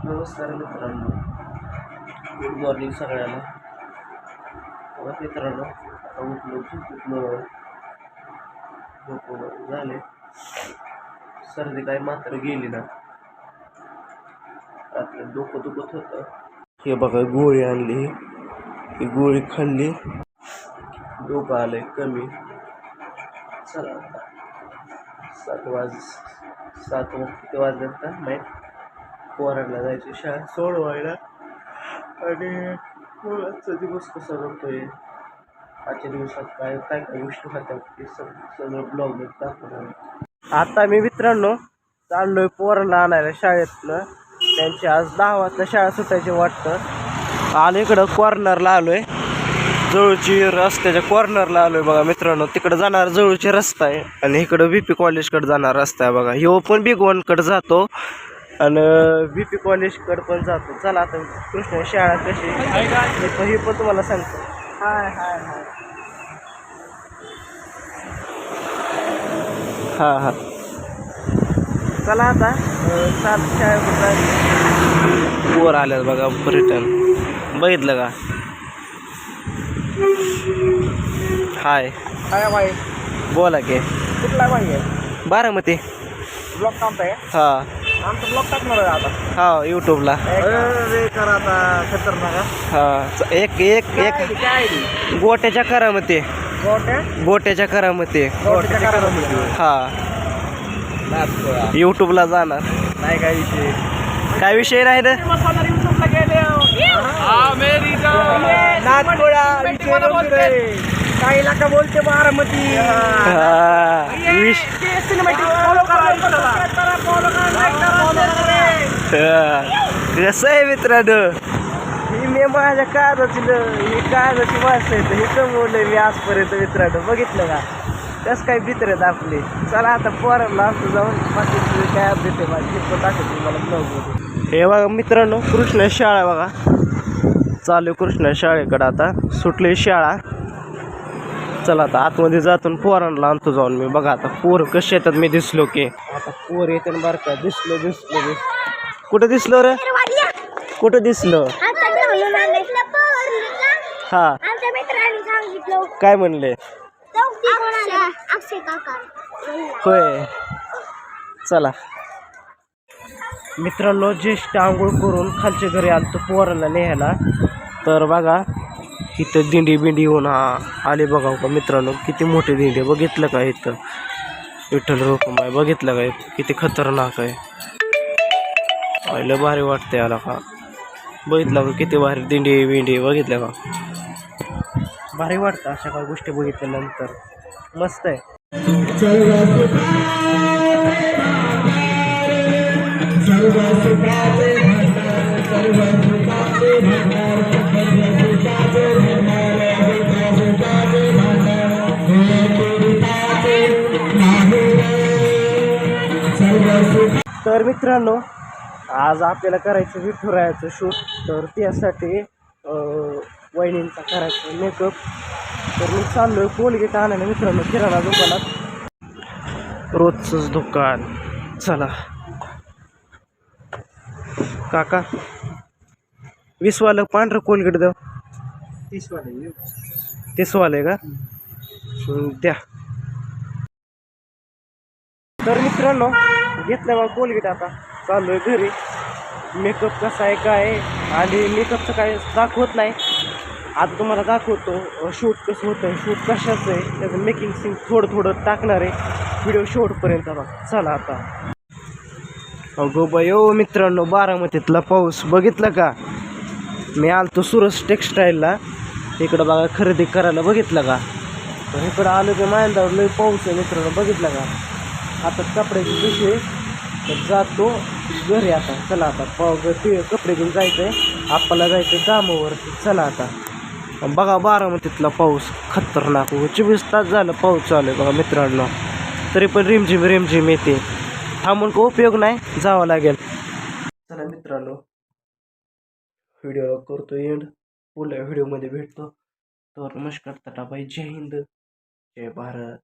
नमस्कार मित्रांनो, good morning सगळ्यांना. मित्रांनो, आता उठलो झोपून झाले. सर्दी काही मात्र गेली ना. रात्री डोकं दुखत होतं. हे बघा गोळी आणली, ही गोळी खाल्ली, डोकं आलंय कमी. चला आता 7 किती वाजल्यात का नाही, पोरांना जायची शाळा सोडवायला. आणि आजचा दिवस कसा जातोय, आजच्या दिवसात काय काय काय गोष्टी होत्या ते सगळं ब्लॉग दाखवणार. आता मी मित्रांनो चाललोय पोरांना आणायला शाळेतनं. त्यांची आज 10 वाजता शाळा सुटायची वाटतं. आलो इकडं कॉर्नरला आलोय, जवळची रस्त्याच्या कॉर्नरला आलोय बघा मित्रांनो. तिकडं जाणार जवळची रस्ता आहे आणि इकडं VP कॉलेजकडे जाणार रस्ता आहे बघा. ह्यो पण बिग वनकडे जातो आणि VP कॉलेजकडे पण जातो. चला आता कृष्ण शाळा कशी हे पण तुम्हाला सांगतो. हाय हाय हाय हां हां चला आता 7 शाळेकडे पोर आल्यात बघा रिटर्न. बघितलं का? हाय काय भाई, बोला की. कुठला भाई आहे? बारामती. ब्लॉग टाकताय? हां आमचं ब्लॉग टाकणार आहे आता. हा यूट्यूबला. अरे करा आता खतरनाक. हां एक एक एक काय गोट्याच्या करामध्ये, गोट्याच्या करामध्ये. हां यूट्यूबला जाणार. नाही काय विषय, काय विषय नाही रे. यूट्यूबला गेले काही लाका बोलते बारामती. कसं आहे मित्रांनो, ही मी माझ्या काळजाची ही काळजाची माणसं आहेत. हे कमवलंय मी आजपर्यंत मित्रांनो. बघितलं का कसं काय भीतर आहेत आपली. चला आता पोरांना असं जाऊन बाकी काय अपडेट आहे माझी पण टाकत तुम्हाला ब्लॉगमध्ये. हे बघा मित्रांनो, कृष्ण शाळा बघा चालू. कृष्ण शाळेकडं आता सुटली शाळा. चला आता आतमध्ये जातून पोरांना आणतो जाऊन मी. बघा आता पोर कसे येतात, मी दिसलो की आता पोर येते ना बरं का. दिसलो कुठं दिसलो रे, कुठं दिसलो? हा काय म्हणले? होय चला मित्रांनो, ज्येष्ठ आंघोळ करून खालच्या घरी आलतो पोरांना न्यायला. तर बघा इथं दिंडी बिंडी होऊन आले बघा का मित्रांनो. किती मोठी दिंडी बघितलं का? इथं विठ्ठल रुक्माई आहे बघितलं का? किती खतरनाक आहे. लय भारी वाटतंय आला का. बघितलं का किती भारी दिंडी बिंडी बघितलं का? भारी वाटतं अशा काही गोष्टी बघितल्यानंतर. मस्त आहे. तर मित्रांनो, आज आपल्याला करायचं विठुरायाचं शूट. तर त्यासाठी वहिनींचा करायचं मेकअप. तर मी चाललोय कोलगेट आणायला मित्रांनो किराणा दुकानात. रोजचंच दुकान. चला काका 20 वालं पांढरं कोलगेट द्या. 30 वाले का द्या. तर मित्रांनो घेतलं बा कोलगेट. आता चाललोय घरी. मेकअप कसा आहे काय आहे आणि मेकअपचं काय दाखवत नाही. आता तुम्हाला दाखवतो शूट कसं होतं, शूट कशाचं आहे, त्याचं मेकिंग सीन थोडं टाकणार आहे व्हिडिओ शेवटपर्यंत. चला आता. अगो बायो मित्रांनो, बारामतीतला पाऊस बघितलं का? मी आलतो सुरस टेक्स्टाईलला इकडं बघा खरेदी करायला. बघितलं का? तर इकडं आलो की मांदावर लय पाऊस आहे मित्रांनो. बघितलं का? आता कपड्याची पिशवी तर जातो घरी आता. चला आता कपडे घेऊन जायचं आहे, आपल्याला जायचं आहे कामावरती. चला आता. बघा बारामतीतला पाऊस खतरनाक. 24 तास झालं पाऊस चालू आहे बघा मित्रांनो. तरी पण रिमझिम येते. थांबून का उपयोग नाही, जावं लागेल. चला मित्रांनो, व्हिडिओ करतो एंड. पुढल्या व्हिडिओमध्ये भेटतो. तर नमस्कार, टाटा बाय, जय हिंद, जय भारत.